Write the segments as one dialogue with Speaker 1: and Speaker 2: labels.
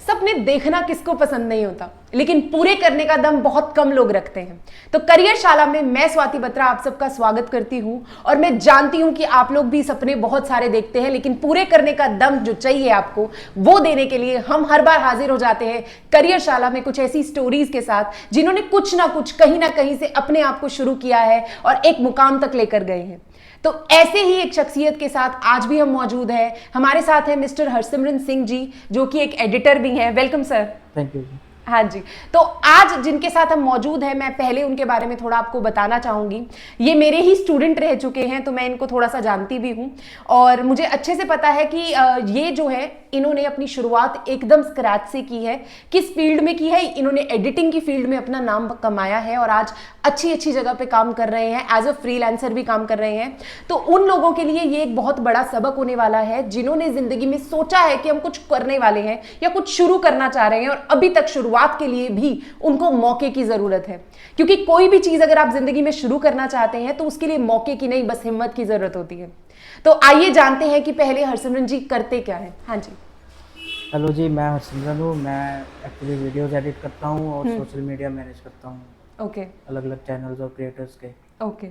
Speaker 1: सपने देखना किसको पसंद नहीं होता, लेकिन पूरे करने का दम बहुत कम लोग रखते हैं। तो करियर शाला में मैं स्वाति बत्रा आप सबका स्वागत करती हूं और मैं जानती हूं कि आप लोग भी सपने बहुत सारे देखते हैं, लेकिन पूरे करने का दम जो चाहिए आपको वो देने के लिए हम हर बार हाजिर हो जाते हैं करियर शाला में कुछ ऐसी स्टोरीज के साथ जिन्होंने कुछ ना कुछ कहीं ना कहीं से अपने आप को शुरू किया है और एक मुकाम तक लेकर गए हैं। तो ऐसे ही एक शख्सियत के साथ आज भी हम मौजूद हैं। हमारे साथ है मिस्टर हरसिमरन सिंह जी, जो कि एक एडिटर भी हैं। Welcome sir.
Speaker 2: Thank you.
Speaker 1: हाँ जी, तो आज जिनके साथ हम मौजूद हैं, मैं पहले उनके बारे में थोड़ा आपको बताना चाहूँगी। ये मेरे ही स्टूडेंट रह चुके हैं, तो मैं इनको थोड़ा सा जानती भी हूँ और मुझे अच्छे से पता है कि ये जो है इन्होंने अपनी शुरुआत एकदम स्क्रैच से की है। किस फील्ड में की है? इन्होंने एडिटिंग की फील्ड में अपना नाम कमाया है और आज अच्छी अच्छी जगह पे काम कर रहे हैं, एज अ फ्रीलांसर भी काम कर रहे हैं। तो उन लोगों के लिए ये एक बहुत बड़ा सबक होने वाला है जिन्होंने जिंदगी में सोचा है कि हम कुछ करने वाले हैं या कुछ शुरू करना चाह रहे हैं और अभी तक शुरुआत के लिए भी उनको मौके की जरूरत है। क्योंकि कोई भी चीज अगर आप जिंदगी में शुरू करना चाहते हैं तो उसके लिए मौके की नहीं, बस हिम्मत की जरूरत होती है। तो आइए जानते हैं कि पहले हरसिमरन जी करते क्या है। हाँ जी।
Speaker 2: हेलो जी, मैं हरसिमरन हूँ। मैं एक्चुअली वीडियोस एडिट करता हूँ और सोशल मीडिया मैनेज करता हूँ।
Speaker 1: ओके।
Speaker 2: अलग अलग चैनल्स और क्रिएटर्स के।
Speaker 1: ओके।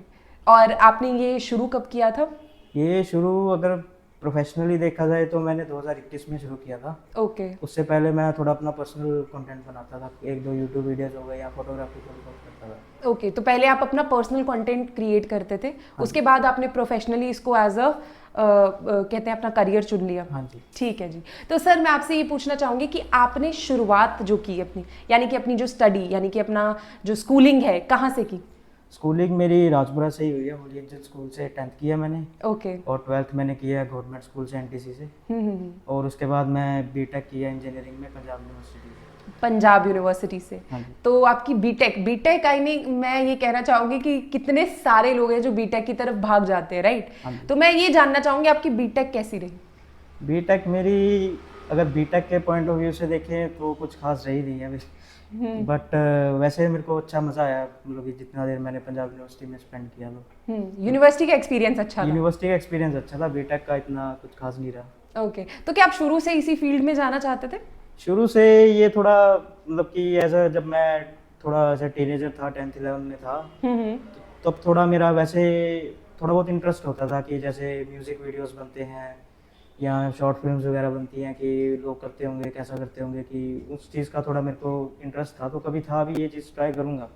Speaker 1: और आपने ये शुरू कब किया था?
Speaker 2: ये शुरू अगर प्रोफेशनली देखा जाए तो मैंने 2021 में शुरू किया था।
Speaker 1: ओके।
Speaker 2: उससे पहले मैं थोड़ा अपना पर्सनल कंटेंट बनाता था, एक दो यूट्यूब वीडियोस हो गए या फोटोग्राफी करता था।
Speaker 1: ओके, तो पहले आप अपना पर्सनल कंटेंट क्रिएट करते थे, उसके बाद आपने प्रोफेशनली इसको एज अ कहते हैं अपना करियर चुन लिया।
Speaker 2: हाँ जी।
Speaker 1: ठीक है जी। तो सर मैं आपसे ये पूछना चाहूँगी कि आपने शुरुआत जो की अपनी, यानी कि अपनी जो स्टडी, यानी कि अपना जो स्कूलिंग है, कहाँ से की?
Speaker 2: स्कूलिंग मेरी राजपुरा से ही हुई है। होली एंजल स्कूल से 10th किया मैंने।
Speaker 1: ओके।
Speaker 2: और 12th मैंने किया है गवर्नमेंट स्कूल से, एनटीसी से। और उसके बाद मैं बीटेक किया इंजीनियरिंग में पंजाब यूनिवर्सिटी से।
Speaker 1: पंजाब यूनिवर्सिटी से।
Speaker 2: हाँ जी।
Speaker 1: तो आपकी बीटेक बीटेक आई नहीं, मैं ये कहना चाहूंगी कि कितने सारे लोग हैं जो बीटेक की तरफ भाग जाते हैं, राइट?
Speaker 2: हाँ जी।
Speaker 1: तो मैं ये जानना चाहूंगी आपकी बीटेक कैसी रही?
Speaker 2: बीटेक मेरी अगर बीटेक के पॉइंट ऑफ व्यू से देखें तो कुछ खास रही नहीं है, बट वैसे मेरे को अच्छा मज़ा आया, मतलब कि जितना देर मैंने पंजाब यूनिवर्सिटी में स्पेंड किया। तो
Speaker 1: यूनिवर्सिटी का एक्सपीरियंस अच्छा था?
Speaker 2: यूनिवर्सिटी का एक्सपीरियंस अच्छा था, बीटेक का इतना कुछ खास नहीं रहा।
Speaker 1: ओके। तो क्या आप शुरू से इसी फील्ड में जाना चाहते थे?
Speaker 2: शुरू से ये थोड़ा मतलब कि ऐसा, जब मैं थोड़ा ऐसा टीनेजर था, 10th 11 में था, तब थोड़ा मेरा वैसे थोड़ा बहुत इंटरेस्ट होता था कि जैसे म्यूज़िक वीडियोस बनते हैं या शॉर्ट फिल्म्स वगैरह बनती हैं कि लोग करते होंगे, कैसा करते होंगे, कि उस चीज़ का थोड़ा मेरे को इंटरेस्ट था। तो कभी था भी ये चीज़ ट्राई करूँगा।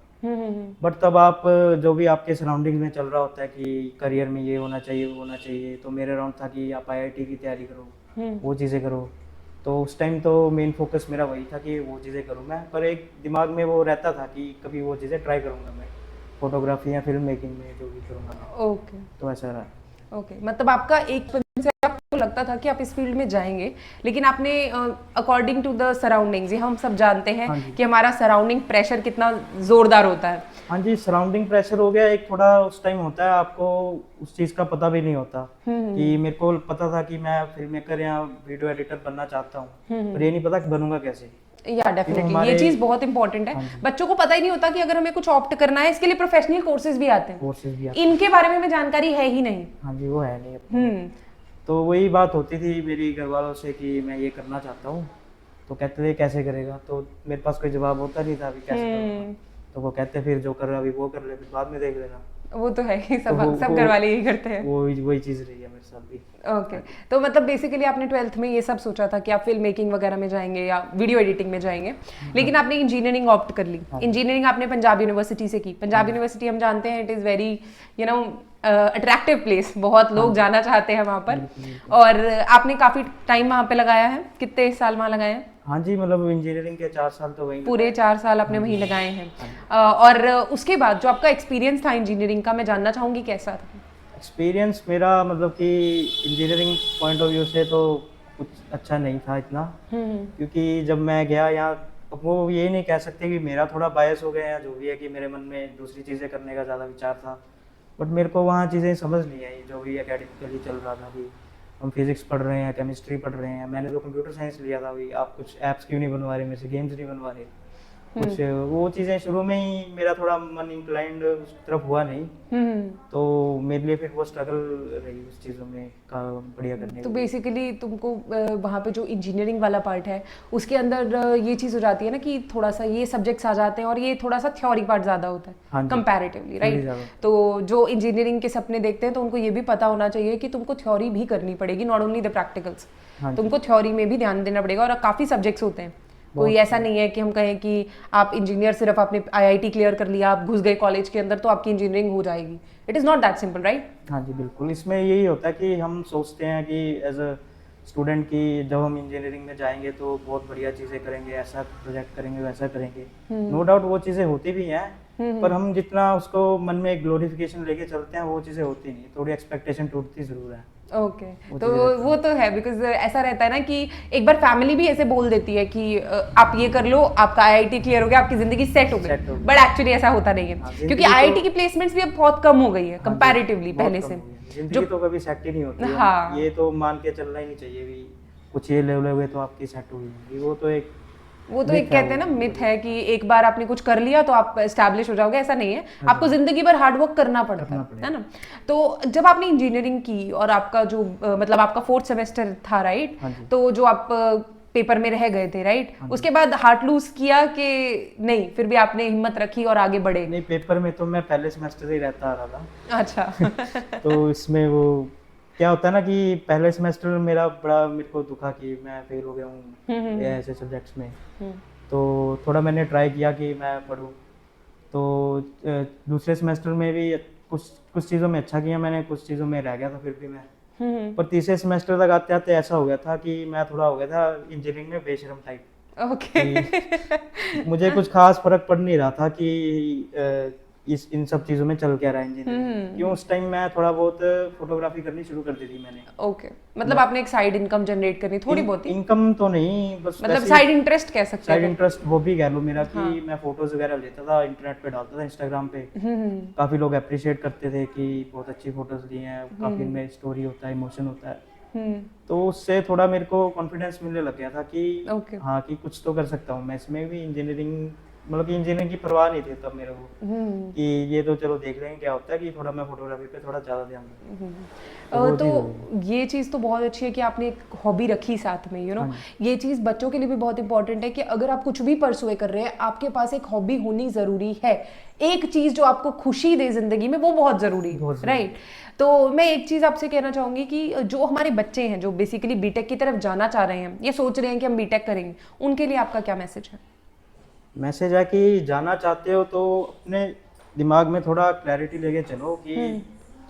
Speaker 2: बट तब आप जो भी आपके सराउंडिंग में चल रहा होता है कि करियर में ये होना चाहिए, वो होना चाहिए, तो मेरे अराउंड था कि आप आईआईटी की तैयारी करो, वो चीज़ें करो। तो उस टाइम तो मेन फोकस मेरा वही था कि वो चीज़ें करूँ मैं, पर एक दिमाग में वो रहता था कि कभी वो चीज़ें ट्राई करूँगा मैं, फोटोग्राफी या फिल्म मेकिंग में जो भी करूँगा मैं।
Speaker 1: ओके।
Speaker 2: तो ऐसा रहा।
Speaker 1: ओके, मतलब आपका एक दिन से आपको लगता था कि आप इस फील्ड में जाएंगे, लेकिन आपने अकॉर्डिंग टू द सराउंडिंग्स, ये हम सब जानते हैं कि हमारा सराउंडिंग प्रेशर कितना जोरदार होता है।
Speaker 2: हाँ जी, सराउंडिंग प्रेशर हो गया एक थोड़ा, उस टाइम होता है, आपको उस चीज़ का पता भी नहीं होता। कि मेरे को पता था कि मैं फिल्म मेकर या वीडियो एडिटर बनना चाहता हूँ, पर ये नहीं पता कि बनूंगा कैसे।
Speaker 1: या डेफिनेटली ये चीज बहुत इंपॉर्टेंट है। बच्चों को पता ही नहीं होता कि अगर हमें कुछ ऑप्ट करना है, इसके लिए प्रोफेशनल कोर्सेज भी आते हैं, इनके बारे में हमें जानकारी है ही नहीं।
Speaker 2: हाँ जी, वो है नहीं। तो वही बात होती थी मेरी घर वालों से कि मैं ये करना चाहता हूँ, तो कहते थे कैसे करेगा, तो मेरे पास कोई जवाब होता नहीं था अभी कैसे करूँगा। तो वो कहते फिर जो कर रहा अभी वो कर ले, फिर बाद में देख लेना।
Speaker 1: वो तो है ही, सब घर वाले यही करते हैं।
Speaker 2: वही चीज़ रही है मेरे साथ भी।
Speaker 1: ओके। तो मतलब बेसिकली आपने 12th में ये सब सोचा था कि आप फिल्म मेकिंग वगैरह में जाएंगे या वीडियो एडिटिंग में जाएंगे, लेकिन आपने इंजीनियरिंग ऑप्ट कर ली। इंजीनियरिंग आपने पंजाब यूनिवर्सिटी से की। पंजाब यूनिवर्सिटी हम जानते हैं, it is very attractive place, बहुत लोग जाना चाहते हैं वहाँ पर, और आपने काफ़ी टाइम वहाँ पे लगाया है। कितने साल वहाँ लगाए हैं?
Speaker 2: हाँ जी, मतलब इंजीनियरिंग के 4 साल तो वहीं,
Speaker 1: पूरे 4 साल आपने वहीं लगाए हैं। और उसके बाद जो आपका एक्सपीरियंस था इंजीनियरिंग का, मैं जानना चाहूँगी कैसा था?
Speaker 2: एक्सपीरियंस मेरा मतलब कि इंजीनियरिंग पॉइंट ऑफ व्यू से तो कुछ अच्छा नहीं था इतना, क्योंकि जब मैं गया यहाँ, वो ये नहीं कह सकते कि मेरा थोड़ा बायस हो गया या जो भी है, कि मेरे मन में दूसरी चीज़ें करने का ज़्यादा विचार था। बट मेरे को वहाँ चीज़ें समझ नहीं आई जो भी एकेडमिकली चल रहा था, कि हम फिजिक्स पढ़ रहे हैं, केमिस्ट्री पढ़ रहे हैं। मैंने तो कंप्यूटर साइंस लिया था, अभी आप कुछ ऐप्स क्यों नहीं बनवा रहे, मेरे से गेम्स नहीं बनवा रहे। कुछ वो चीज़ें शुरू में ही मेरा थोड़ा मन इंक्लाइंड उस तरफ हुआ नहीं, तो मेरे लिए फिर वो स्ट्रगल रही उस चीज़ों में का बढ़िया करने
Speaker 1: तो
Speaker 2: के लिए।
Speaker 1: बेसिकली तुमको वहाँ पे जो इंजीनियरिंग वाला पार्ट है उसके अंदर ये चीज़ हो जाती है ना कि थोड़ा सा ये सब्जेक्ट्स आ जाते हैं और ये थोड़ा सा थ्योरी पार्ट ज़्यादा होता
Speaker 2: हाँ
Speaker 1: है
Speaker 2: जी,
Speaker 1: कंपैरेटिवली,
Speaker 2: थोड़ी
Speaker 1: राइट?
Speaker 2: ज़्यादा।
Speaker 1: तो जो इंजीनियरिंग के सपने देखते हैं तो उनको ये भी पता होना चाहिए कि तुमको थ्योरी भी करनी पड़ेगी, नॉट ओनली द प्रैक्टिकल्स।
Speaker 2: हाँ जी,
Speaker 1: तुमको थ्योरी में भी ध्यान देना पड़ेगा और काफ़ी सब्जेक्ट्स होते हैं। कोई
Speaker 2: बहुत
Speaker 1: ऐसा नहीं है कि हम कहें कि आप इंजीनियर सिर्फ आपने आईआईटी क्लियर कर लिया, आप घुस गए कॉलेज के अंदर तो आपकी इंजीनियरिंग हो जाएगी। It is not that simple, right?
Speaker 2: हाँ जी, बिल्कुल। इसमें यही होता है कि हम सोचते हैं कि एज अ स्टूडेंट की जब हम इंजीनियरिंग में जाएंगे तो बहुत बढ़िया चीज़ें करेंगे, ऐसा प्रोजेक्ट करेंगे, वैसा करेंगे। नो डाउट वो चीज़ें होती भी हैं, पर हम जितना उसको मन में ग्लोरिफिकेशन लेके चलते हैं वो चीज़ें होती नहीं, थोड़ी एक्सपेक्टेशन टूटती ज़रूर है।
Speaker 1: ओके
Speaker 2: वो
Speaker 1: तो
Speaker 2: चीज़ें रहती
Speaker 1: वो तो है, बिकॉज ऐसा रहता है ना कि एक बार फैमिली भी ऐसे बोल देती है कि आप ये कर लो, आपका आईआईटी क्लियर हो गया, आपकी जिंदगी सेट हो
Speaker 2: Set
Speaker 1: गई,
Speaker 2: हो गई।
Speaker 1: बट एक्चुअली ऐसा होता नहीं है।
Speaker 2: हाँ,
Speaker 1: क्योंकि
Speaker 2: जिंदगी
Speaker 1: आईआईटी
Speaker 2: तो-
Speaker 1: की प्लेसमेंट्स भी अब बहुत कम हो गई है
Speaker 2: हाँ जी,
Speaker 1: कंपैरेटिवली
Speaker 2: बहुत
Speaker 1: पहले
Speaker 2: कम
Speaker 1: से।
Speaker 2: हो गई है। जिंदगी तो कभी सेट ही नहीं होती है।
Speaker 1: हाँ।
Speaker 2: ये तो मान के चलना ही नहीं चाहिए भी कुछ ये लेवल हुए तो आपकी सेट हो गई, वो तो एक
Speaker 1: एक
Speaker 2: myth है
Speaker 1: कहते हैं
Speaker 2: वो।
Speaker 1: ना, मिथ है कि एक बार आपने कुछ कर लिया तो आप एस्टैब्लिश हो जाओगे, ऐसा नहीं है। आपको जिंदगी भर हार्ड वर्क करना पड़ता है ना। तो जब आपने इंजीनियरिंग की और आपका जो मतलब आपका 4th सेमेस्टर था, राइट?
Speaker 2: हाँ जी।
Speaker 1: तो जो आप पेपर में रह गए थे, राइट? उसके बाद हार्ट लूज किया कि नहीं, फिर भी आपने हिम्मत रखी और आगे बढ़े?
Speaker 2: नहीं, पेपर में तो मैं पहले सेमेस्टर ही रहता आ रहा था।
Speaker 1: अच्छा।
Speaker 2: तो इसमें वो क्या होता है ना कि पहले सेमेस्टर में मेरा बड़ा मेरे को दुखा कि मैं फेल हो गया हूँ ये ऐसे सब्जेक्ट्स में। तो थोड़ा मैंने ट्राई किया कि मैं पढूं, तो दूसरे सेमेस्टर में भी कुछ कुछ चीज़ों में अच्छा किया मैंने, कुछ चीज़ों में रह गया था फिर भी मैं। पर तीसरे सेमेस्टर तक आते आते ऐसा हो गया था कि मैं थोड़ा हो गया था इंजीनियरिंग में बेशरम टाइप।
Speaker 1: ओके।
Speaker 2: मुझे कुछ खास फर्क पड़ नहीं रहा था कि इस इन सब चीज़ों में चल क्या रहा है इंजीनियरिंग। क्यों उस टाइम मैं थोड़ा बहुत फोटोग्राफी करनी शुरू कर दी थी मैंने।
Speaker 1: ओके, मतलब आपने एक साइड इनकम जनरेट करनी थोड़ी बहुत ही,
Speaker 2: इनकम तो नहीं, बस
Speaker 1: मतलब साइड इंटरेस्ट कह सकते
Speaker 2: साइड
Speaker 1: हैं।
Speaker 2: इंटरेस्ट वो भी कह लो मेरा कि मैं फोटोज वगैरह लेता था, इंटरनेट पे डालता था, इंस्टाग्राम पे। काफी लोग अप्रिशिएट करते थे कि बहुत अच्छी फोटोज ली हैं, काफी इनमें स्टोरी होता है, इमोशन होता है। तो उससे थोड़ा मेरे को कॉन्फिडेंस मिलने लग गया था कि हाँ कि कुछ तो कर सकता हूँ मैं इसमें भी। इंजीनियरिंग मतलब कि इंजीनियरिंग की परवाह नहीं थी तब मेरे को कि ये तो चलो देख लेंगे क्या होता है, कि थोड़ा मैं फोटोग्राफी पे थोड़ा ज़्यादा ध्यान दूँ।
Speaker 1: तो ये चीज़ तो बहुत अच्छी है कि आपने एक हॉबी रखी साथ में, यू नो। ये चीज़ बच्चों के लिए भी बहुत इंपॉर्टेंट है कि अगर आप कुछ भी परसुए कर रहे हैं, आपके पास एक हॉबी होनी ज़रूरी है। एक चीज़ जो आपको खुशी दे जिंदगी में, वो बहुत ज़रूरी है, राइट? तो मैं एक चीज़ आपसे कहना चाहूँगी कि जो हमारे बच्चे हैं जो बेसिकली बीटेक की तरफ जाना चाह रहे हैं, ये सोच रहे हैं कि हम बीटेक करेंगे, उनके लिए आपका क्या मैसेज है?
Speaker 2: मैसेज है कि जाना चाहते हो तो अपने दिमाग में थोड़ा क्लैरिटी लेके चलो कि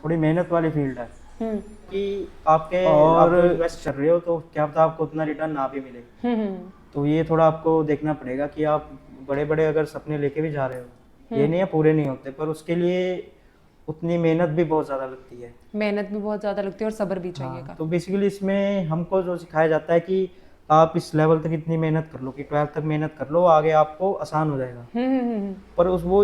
Speaker 2: थोड़ी मेहनत वाली फील्ड है, कि आपके और आप इन्वेस्ट कर रहे हो तो क्या पता आपको उतना रिटर्न ना भी मिले। तो ये थोड़ा आपको देखना पड़ेगा कि आप बड़े बड़े अगर सपने लेके भी जा रहे हो, ये नहीं है पूरे नहीं होते, पर उसके लिए उतनी मेहनत भी बहुत ज़्यादा लगती है।
Speaker 1: मेहनत भी बहुत ज़्यादा लगती है और सब्र भी चाहिएगा।
Speaker 2: तो बेसिकली इसमें हमको जो सिखाया जाता है कि आप इस लेवल तक इतनी मेहनत कर लो कि 12th तक मेहनत कर लो, आगे आपको आसान हो जाएगा। पर वो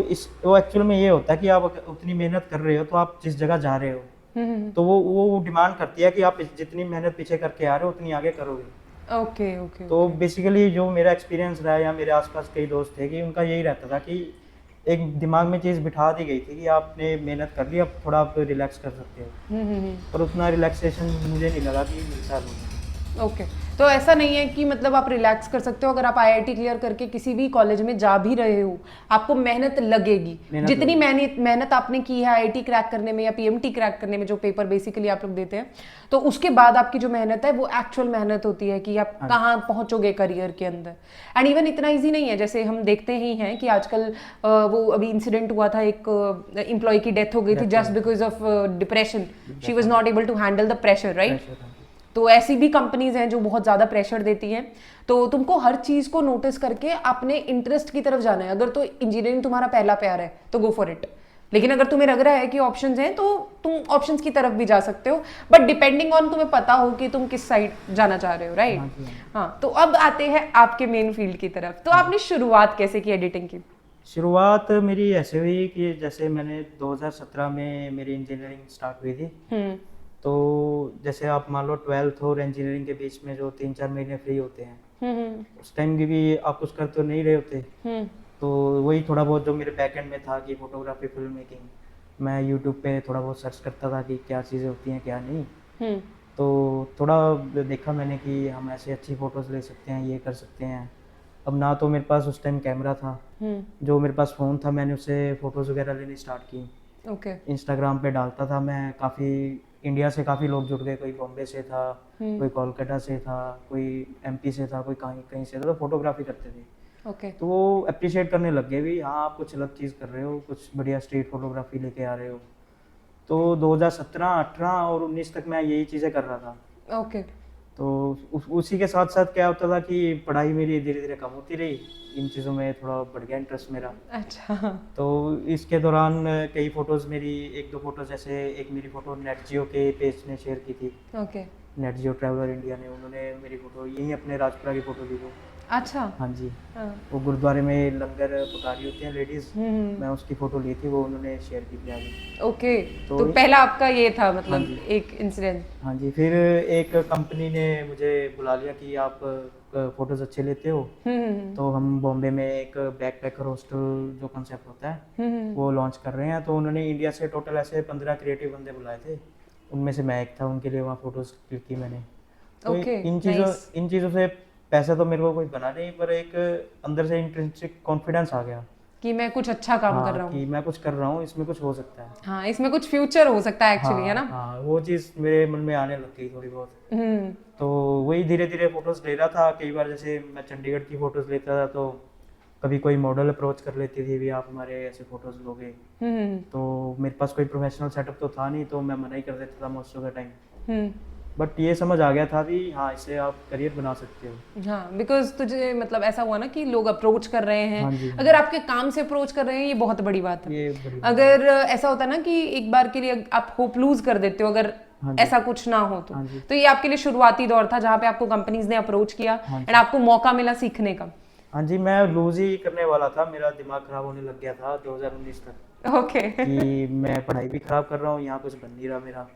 Speaker 2: एक्चुअल में ये होता है कि आप उतनी मेहनत कर रहे हो तो आप जिस जगह जा रहे हो तो वो डिमांड करती है कि आप जितनी मेहनत पीछे करके आ रहे हो उतनी आगे करोगे।
Speaker 1: ओके।
Speaker 2: तो बेसिकली जो मेरा एक्सपीरियंस रहा है, या मेरे आसपास कई दोस्त थे कि उनका यही रहता था कि एक दिमाग में चीज़ बिठा दी गई थी कि आपने मेहनत कर ली, अब थोड़ा आप रिलैक्स कर सकते हो। पर उतना रिलैक्सेशन मुझे नहीं लगा कि मिलता है।
Speaker 1: ओके, तो ऐसा नहीं है कि मतलब आप रिलैक्स कर सकते हो। अगर आप आईआईटी क्लियर करके किसी भी कॉलेज में जा भी रहे हो, आपको मेहनत लगेगी। जितनी मेहनत आपने की है आईआईटी क्रैक करने में या पीएमटी क्रैक करने में, जो पेपर बेसिकली आप लोग देते हैं, तो उसके बाद आपकी जो मेहनत है वो एक्चुअल मेहनत होती है कि आप कहाँ पहुंचोगे करियर के अंदर। एंड इवन इतना ईजी नहीं है, जैसे हम देखते ही हैं कि आजकल वो अभी इंसिडेंट हुआ था, एक एम्प्लॉय की डेथ हो गई थी just because of depression. She was not able to handle the pressure, right? तो ऐसी भी कंपनीज हैं जो बहुत ज़्यादा प्रेशर देती हैं। तो तुमको हर चीज़ को नोटिस करके अपने इंटरेस्ट की तरफ जाना है। अगर तो इंजीनियरिंग तुम्हारा पहला प्यार है तो गो फॉर इट, लेकिन अगर तुम्हें लग रहा है कि ऑप्शंस हैं तो तुम ऑप्शंस की तरफ भी जा सकते हो, बट डिपेंडिंग ऑन तुम्हें पता हो कि तुम किस साइड जाना चाह रहे हो, राइट? हाँ, तो अब आते हैं आपके मेन फील्ड की तरफ। तो आपने शुरुआत कैसे की एडिटिंग की?
Speaker 2: शुरुआत मेरी ऐसे हुई कि जैसे मैंने 2017 में मेरी इंजीनियरिंग स्टार्ट हुई थी। तो जैसे आप मान लो 12th और इंजीनियरिंग के बीच में जो 3-4 महीने फ्री होते हैं, उस टाइम की भी आप कुछ कर तो नहीं रहे होते। तो वही थोड़ा बहुत जो मेरे बैकएंड में था कि फोटोग्राफी फिल्म मेकिंग, मैं यूट्यूब पे थोड़ा बहुत सर्च करता था कि क्या चीज़ें होती हैं क्या नहीं।
Speaker 1: हम्म।
Speaker 2: तो थोड़ा देखा मैंने कि हम ऐसे अच्छी फ़ोटोज़ ले सकते हैं, ये कर सकते हैं। अब ना तो मेरे पास उस टाइम कैमरा था, जो मेरे पास फ़ोन था मैंने उससे फ़ोटोज़ वगैरह लेनी स्टार्ट की।
Speaker 1: ओके।
Speaker 2: इंस्टाग्राम पे डालता था मैं, काफ़ी इंडिया से काफ़ी लोग जुड़ गए, कोई बॉम्बे से था, कोई कोलकाता से था, कोई एमपी से था, कोई कहीं कहीं से था, तो फोटोग्राफी करते थे।
Speaker 1: ओके।
Speaker 2: तो वो अप्रिशिएट करने लग गए भी, हाँ आप कुछ अलग चीज़ कर रहे हो, कुछ बढ़िया स्ट्रीट फोटोग्राफी लेके आ रहे हो। तो 2017, 18 और 19 तक मैं यही चीज़ें कर रहा था।
Speaker 1: ओके।
Speaker 2: तो उसी के साथ साथ क्या होता था कि पढ़ाई मेरी धीरे धीरे कम होती रही, इन चीज़ों में थोड़ा बढ़ गया इंटरेस्ट मेरा।
Speaker 1: अच्छा।
Speaker 2: तो इसके दौरान कई फ़ोटोज़ मेरी, एक दो फ़ोटोज़, जैसे एक मेरी फ़ोटो नेट जियो के पेज ने शेयर की थी,
Speaker 1: ओके।
Speaker 2: नेट जियो ट्रैवलर इंडिया ने, उन्होंने मेरी फ़ोटो यहीं अपने राजपुरा की फ़ोटो दी वो।
Speaker 1: अच्छा।
Speaker 2: हाँ जी,
Speaker 1: हाँ।
Speaker 2: वो गुरुद्वारे में लंगर पका रही होती हैं लेडीज़,
Speaker 1: हम्म।
Speaker 2: मैं उसकी फ़ोटो ली थी, वो उन्होंने शेयर की थी आगे।
Speaker 1: ओके।
Speaker 2: तो
Speaker 1: तो पहला आपका ये था
Speaker 2: हाँ
Speaker 1: मतलब
Speaker 2: जी,
Speaker 1: एक इंसिडेंट।
Speaker 2: हाँ जी, फिर एक कंपनी ने मुझे बुला लिया कि आप फ़ोटोज़ अच्छे लेते हो,
Speaker 1: हम्म।
Speaker 2: तो हम बॉम्बे में एक बैकपैकर हॉस्टल जो कंसेप्ट होता है
Speaker 1: हम्म।
Speaker 2: वो लॉन्च कर रहे हैं। तो उन्होंने इंडिया से टोटल ऐसे 15 क्रिएटिव बंदे बुलाए थे, उनमें से मैं एक था, उनके लिए वहाँ फ़ोटोज़ क्लिक की मैंने। तो
Speaker 1: ओके।
Speaker 2: इन चीज़ों से पैसा तो मेरे को कोई बना नहीं, पर एक अंदर से इंट्रिंसिक कॉन्फिडेंस आ गया,
Speaker 1: कि मैं कुछ अच्छा काम कर
Speaker 2: हाँ
Speaker 1: रहा
Speaker 2: कि
Speaker 1: हूँ।
Speaker 2: मैं कुछ कर रहा हूँ, इसमें कुछ हो सकता है।
Speaker 1: हाँ, इसमें कुछ फ्यूचर हो सकता है एक्चुअली, है
Speaker 2: हाँ
Speaker 1: ना।
Speaker 2: हाँ, वो चीज़ मेरे मन में आने लग गई थोड़ी बहुत।
Speaker 1: हम्म।
Speaker 2: तो वही धीरे धीरे फोटोज़ ले रहा था। कई बार जैसे मैं चंडीगढ़ की फ़ोटोज़ लेता था, तो कभी कोई मॉडल अप्रोच कर लेती थी, भी आप हमारे ऐसे फ़ोटोज़ लोगे।
Speaker 1: हम्म।
Speaker 2: तो मेरे पास कोई प्रोफेशनल सेटअप तो था नहीं, तो मैं मना ही कर देता था most of the time.
Speaker 1: Hmm.
Speaker 2: But ये समझ आ गया था भी हाँ, इससे आप करियर बना सकते हो।
Speaker 1: हाँ, बिकॉज तुझे मतलब ऐसा हुआ ना कि लोग अप्रोच कर रहे हैं।
Speaker 2: हाँ जी, हाँ
Speaker 1: अगर आपके काम से अप्रोच कर रहे हैं, ये बहुत बड़ी बात है।
Speaker 2: ये बड़ी बात
Speaker 1: अगर ऐसा होता है ना कि एक बार के लिए आप होप लूज कर देते हो, अगर
Speaker 2: हाँ जी,
Speaker 1: ऐसा कुछ ना हो
Speaker 2: हाँ जी,
Speaker 1: तो ये आपके लिए शुरुआती दौर था जहाँ पे आपको कंपनीज ने अप्रोच किया
Speaker 2: हाँ
Speaker 1: एंड
Speaker 2: जी,
Speaker 1: आपको मौका मिला सीखने का।
Speaker 2: हाँ जी, मैं लूज ही करने वाला था, मेरा दिमाग खराब होने लग गया था 2019 तक
Speaker 1: ओके।
Speaker 2: कि मैं पढ़ाई भी खराब कर रहा हूँ, यहाँ कुछ बन नहीं रहा मेरा।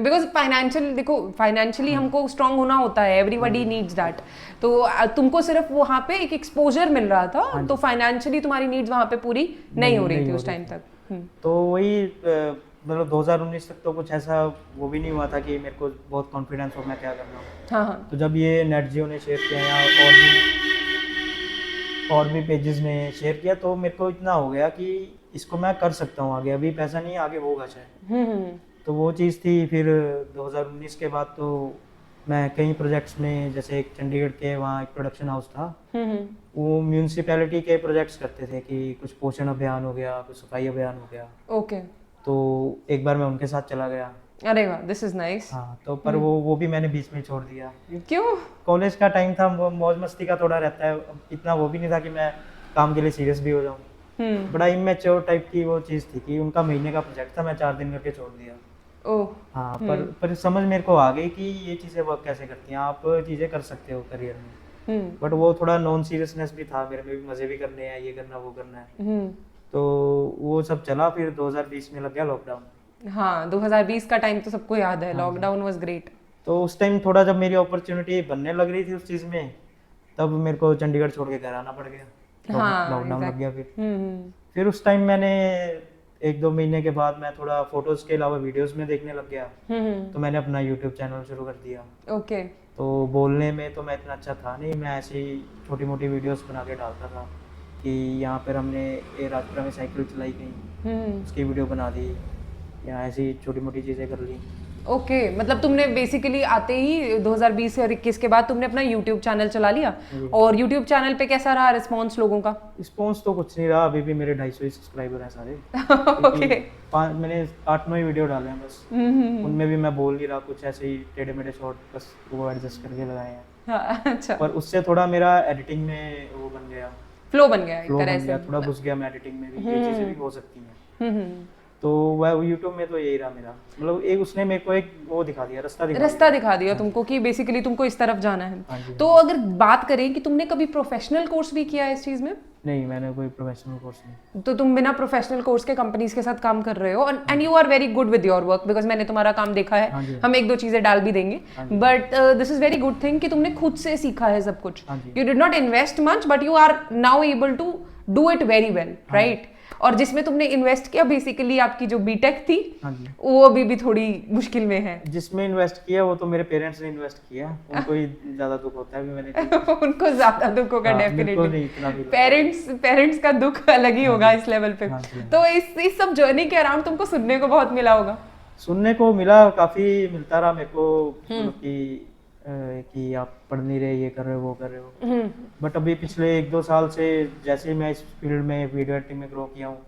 Speaker 1: बिकॉज फाइनेंशियल देखो, फाइनेंशियली
Speaker 2: हाँ जी,
Speaker 1: हमको स्ट्रांग होना होता है,
Speaker 2: हाँ
Speaker 1: एवरीबडी
Speaker 2: जी,
Speaker 1: नीड्स दैट। तो तुमको सिर्फ वहाँ पे एक एक्सपोजर मिल रहा था,
Speaker 2: हाँ
Speaker 1: तो
Speaker 2: जी,
Speaker 1: फाइनेंशियली तुम्हारी नीड्स वहाँ पे पूरी नहीं हो रही थी
Speaker 2: हो
Speaker 1: उस
Speaker 2: रही
Speaker 1: टाइम
Speaker 2: थी।
Speaker 1: तक।
Speaker 2: तो वही मतलब 2019 तक तो कुछ ऐसा वो भी नहीं हुआ था कि मेरे को बहुत कॉन्फिडेंस हो मैं क्या कर रहा हूँ।
Speaker 1: हाँ हाँ।
Speaker 2: तो जब ये नेट जियो ने शेयर किया या और भी पेजेस ने शेयर किया, तो मेरे को इतना हो गया कि इसको मैं कर सकता हूँ आगे, अभी पैसा नहीं है, आगे होगा शायद। तो वो चीज़ थी। फिर 2019 के बाद तो मैं कई प्रोजेक्ट्स में, जैसे एक चंडीगढ़ के वहाँ एक प्रोडक्शन हाउस था, वो म्यूनसिपैलिटी के प्रोजेक्ट्स करते थे कि कुछ पोषण अभियान हो गया, कुछ सफाई अभियान हो गया।
Speaker 1: ओके।
Speaker 2: तो एक बार मैं उनके साथ चला गया।
Speaker 1: अरे वाह, दिस इज नाइस।
Speaker 2: हाँ, तो पर वो भी मैंने बीच में छोड़ दिया।
Speaker 1: क्यों?
Speaker 2: कॉलेज का टाइम था, मौज मस्ती का थोड़ा रहता है, इतना वो भी नहीं था कि मैं काम के लिए सीरियस भी हो जाऊँ। बड़ा इमेच्योर टाइप की वो चीज़ थी कि उनका महीने का प्रोजेक्ट था, मैं 4 दिन करके छोड़ दिया।
Speaker 1: ओह।
Speaker 2: हाँ, पर समझ मेरे को आ गई कि ये चीज़ें वर्क कैसे करती हैं, आप चीज़ें कर सकते हो करियर में। बट वो थोड़ा नॉन सीरियसनेस भी था मेरे में भी, मज़े भी करने हैं, ये करना वो करना है। तो वो सब चला। फिर 2020 में लग गया लॉकडाउन।
Speaker 1: हाँ, 2020 का टाइम तो सबको याद है,
Speaker 2: हाँ जी।
Speaker 1: Lockdown was great.
Speaker 2: तो उस टाइम थोड़ा जब मेरी अपॉर्चुनिटी बनने लग रही थी उस चीज़ में, तब मेरे को चंडीगढ़ छोड़ के घर आना पड़ गया।
Speaker 1: हाँ,
Speaker 2: लॉकडाउन लग गया।
Speaker 1: हम्म।
Speaker 2: फिर उस टाइम मैंने 1-2 महीने के बाद मैं थोड़ा फोटोज़ के अलावा वीडियोस में देखने लग गया। तो मैंने अपना यूट्यूब चैनल शुरू कर दिया।
Speaker 1: ओके।
Speaker 2: तो बोलने में तो मैं इतना अच्छा था नहीं, मैं ऐसी छोटी मोटी वीडियोस बना के डालता था कि यहाँ पर हमने ये राजपुरा में साइकिल चलाई गई, उसकी वीडियो बना दी, या ऐसी छोटी मोटी चीज़ें कर ली।
Speaker 1: ओके, मतलब तुमने बेसिकली आते ही 2020 और 21 के बाद तुमने अपना YouTube चैनल चला लिया। और YouTube चैनल पे कैसा रहा रिस्पॉन्स लोगों का?
Speaker 2: रिस्पॉन्स तो कुछ नहीं रहा, अभी भी मेरे 250 सब्सक्राइबर हैं सारे।
Speaker 1: ओके।
Speaker 2: मैंने 8-9 वीडियो डाले हैं बस। उनमें भी मैं बोल नहीं रहा, कुछ ऐसे ही टेढ़े मेढ़े शॉर्ट बस वो एडजस्ट करके लगाए हैं।
Speaker 1: हाँ, अच्छा।
Speaker 2: पर उससे थोड़ा मेरा एडिटिंग में वो बन गया,
Speaker 1: फ्लो बन गया एक
Speaker 2: फ्लो
Speaker 1: तरह
Speaker 2: बन
Speaker 1: से।
Speaker 2: गया, थोड़ा घुस गया मैं एडिटिंग में भी, ये चीज़ें भी हो सकती हैं। तो वह यूट्यूब में तो यही रहा मेरा, मतलब एक उसने मेरे को एक वो दिखा दिया, रास्ता दिखा
Speaker 1: दिया तुमको कि बेसिकली तुमको इस तरफ जाना है।
Speaker 2: हाँ जी।
Speaker 1: तो अगर बात करें कि तुमने कभी प्रोफेशनल कोर्स भी किया है इस चीज में?
Speaker 2: नहीं, मैंने कोई प्रोफेशनल कोर्स नहीं।
Speaker 1: तो तुम बिना प्रोफेशनल कोर्स के कंपनीज के साथ काम कर रहे हो and you are very good with your work, because मैंने तुम्हारा काम देखा
Speaker 2: हाँ
Speaker 1: है।
Speaker 2: जी।
Speaker 1: हम एक दो चीजें डाल भी देंगे, but this is very good thing कि तुमने खुद से सीखा है सब कुछ।
Speaker 2: हाँ जी।
Speaker 1: You did not invest much but you are now able to do it very well, right. और जिसमें तुमने इन्वेस्ट किया बेसिकली आपकी जो बीटेक थी,
Speaker 2: हाँ जी,
Speaker 1: वो अभी भी थोड़ी मुश्किल में है।
Speaker 2: जिसमें इन्वेस्ट किया वो तो मेरे पेरेंट्स ने इन्वेस्ट किया, उनको ही ज्यादा दुख होता है भी मैंने नहीं।
Speaker 1: उनको ज्यादा दुख होगा
Speaker 2: हाँ, मेरे को
Speaker 1: डेफिनेटली।
Speaker 2: नहीं इतना feel होता।
Speaker 1: पेरेंट्स का दुख अलग ही होगा इस लेवल पे।
Speaker 2: हाँ जी, हाँ।
Speaker 1: तो इस सब जर्नी के अराउंड तुमको सुनने को बहुत मिला होगा।
Speaker 2: सुनने को मिला, काफी मिलता रहा मेरे को, मतलब कि आप पढ़ नहीं रहे, ये कर रहे हो, वो कर रहे हो। बट अभी पिछले 1-2 साल से जैसे मैं इस फील्ड में वीडियो एडिटिंग में ग्रो किया हूँ,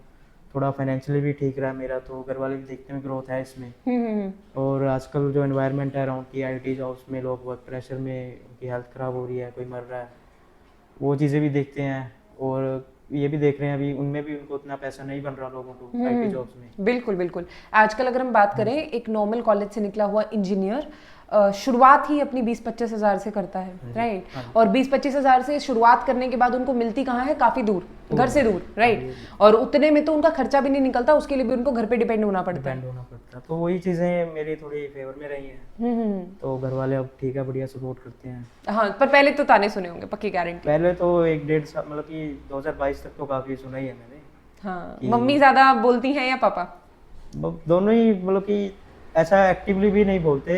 Speaker 2: थोड़ा फाइनेंशियली भी ठीक रहा मेरा, तो घर वाले भी देखते हैं ग्रोथ है इसमें। और आजकल जो एनवायरनमेंट है अराउंड की आईटी जॉब्स में, लोग वर्क प्रेशर में उनकी हेल्थ ख़राब हो रही है, कोई मर रहा है, वो चीज़ें भी देखते हैं। और ये भी देख रहे हैं अभी उनमें भी उनको उतना पैसा नहीं बन रहा लोगों को आईटी जॉब्स में।
Speaker 1: बिल्कुल बिल्कुल। आजकल अगर हम बात करें, एक नॉर्मल कॉलेज से निकला हुआ इंजीनियर शुरुआत ही अपनी 20-25 हज़ार से करता है, राइट। और 20-25 हज़ार से शुरुआत करने के बाद उनको मिलती कहाँ है, काफ़ी दूर, घर से दूर, राइट। और उतने में तो उनका खर्चा भी नहीं निकलता, उसके लिए भी उनको घर पे डिपेंड होना पड़ता है।
Speaker 2: तो वही चीज़ें मेरी थोड़ी फेवर में रही हैं। तो घर वाले अब ठीक है, बढ़िया सपोर्ट करते हैं।
Speaker 1: हाँ, पर पहले तो ताने सुने होंगे, पक्की गारंटी।
Speaker 2: पहले तो 1-1.5 साल, मतलब कि 2022 तक तो काफ़ी सुना ही है मैंने।
Speaker 1: हाँ, मम्मी ज़्यादा बोलती हैं या पापा?
Speaker 2: दोनों ही, मतलब कि ऐसा एक्टिवली भी नहीं बोलते,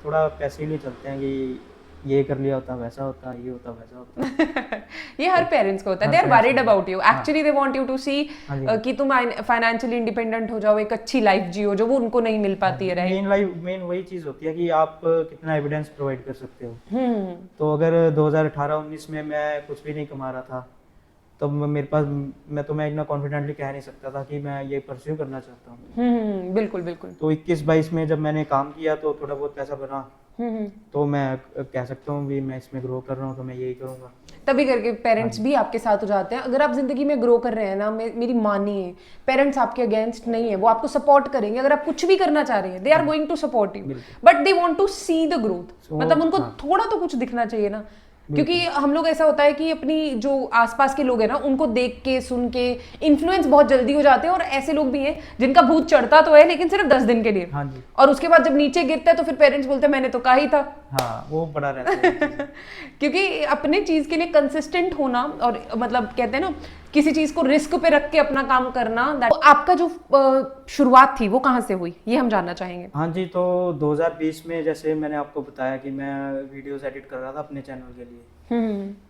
Speaker 2: थोड़ा पैसिवली चलते हैं कि ये कर लिया होता, वैसा होता, ये होता, वैसा होता।
Speaker 1: ये हर पेरेंट्स को होता है। They are worried about you, actually they want you to see कि तुम फाइनेंशियली इंडिपेंडेंट हो जाओ, एक अच्छी लाइफ जियो जो वो उनको नहीं मिल पाती है, राइट।
Speaker 2: मेन वही चीज़ होती है कि आप कितना एविडेंस प्रोवाइड कर सकते हो। तो अगर 2018-19 में मैं कुछ भी नहीं कमा रहा था, तब मेरे पास, मैं इतना कॉन्फिडेंटली कह नहीं सकता था कि मैं ये परस्यू करना चाहता हूँ।
Speaker 1: बिल्कुल बिल्कुल।
Speaker 2: तो 21-22 में जब मैंने काम किया तो थोड़ा बहुत पैसा बना, तो मैं कह सकता हूँ भी मैं इसमें ग्रो कर रहा हूँ, तो मैं यही करूँगा।
Speaker 1: तभी करके पेरेंट्स भी आपके साथ हो जाते हैं। अगर आप जिंदगी में ग्रो कर रहे हैं ना, मेरी मानिए, पेरेंट्स आपके अगेंस्ट नहीं है, वो आपको सपोर्ट करेंगे। अगर आप कुछ भी करना चाह रहे हैं, they are going to support you, but they want to see the growth. मतलब उनको थोड़ा तो कुछ दिखना चाहिए ना, क्योंकि हम लोग ऐसा होता है कि अपनी जो आसपास के लोग हैं ना, उनको देख के सुन के इन्फ्लुएंस बहुत जल्दी हो जाते हैं। और ऐसे लोग भी हैं जिनका भूत चढ़ता तो है, लेकिन सिर्फ 10 दिन के लिए।
Speaker 2: हाँ जी।
Speaker 1: और उसके बाद जब नीचे गिरता है तो फिर पेरेंट्स बोलते हैं मैंने तो कहा ही था।
Speaker 2: हाँ, वो बड़ा रहता है।
Speaker 1: क्योंकि अपने चीज के लिए कंसिस्टेंट होना, और मतलब कहते हैं ना, किसी चीज को रिस्क पे रख के अपना काम करना। तो आपका जो शुरुआत थी वो कहाँ से हुई, ये हम जानना चाहेंगे।
Speaker 2: हाँ जी, तो 2020 में जैसे मैंने आपको बताया कि मैं वीडियोस एडिट कर रहा था अपने चैनल के लिए।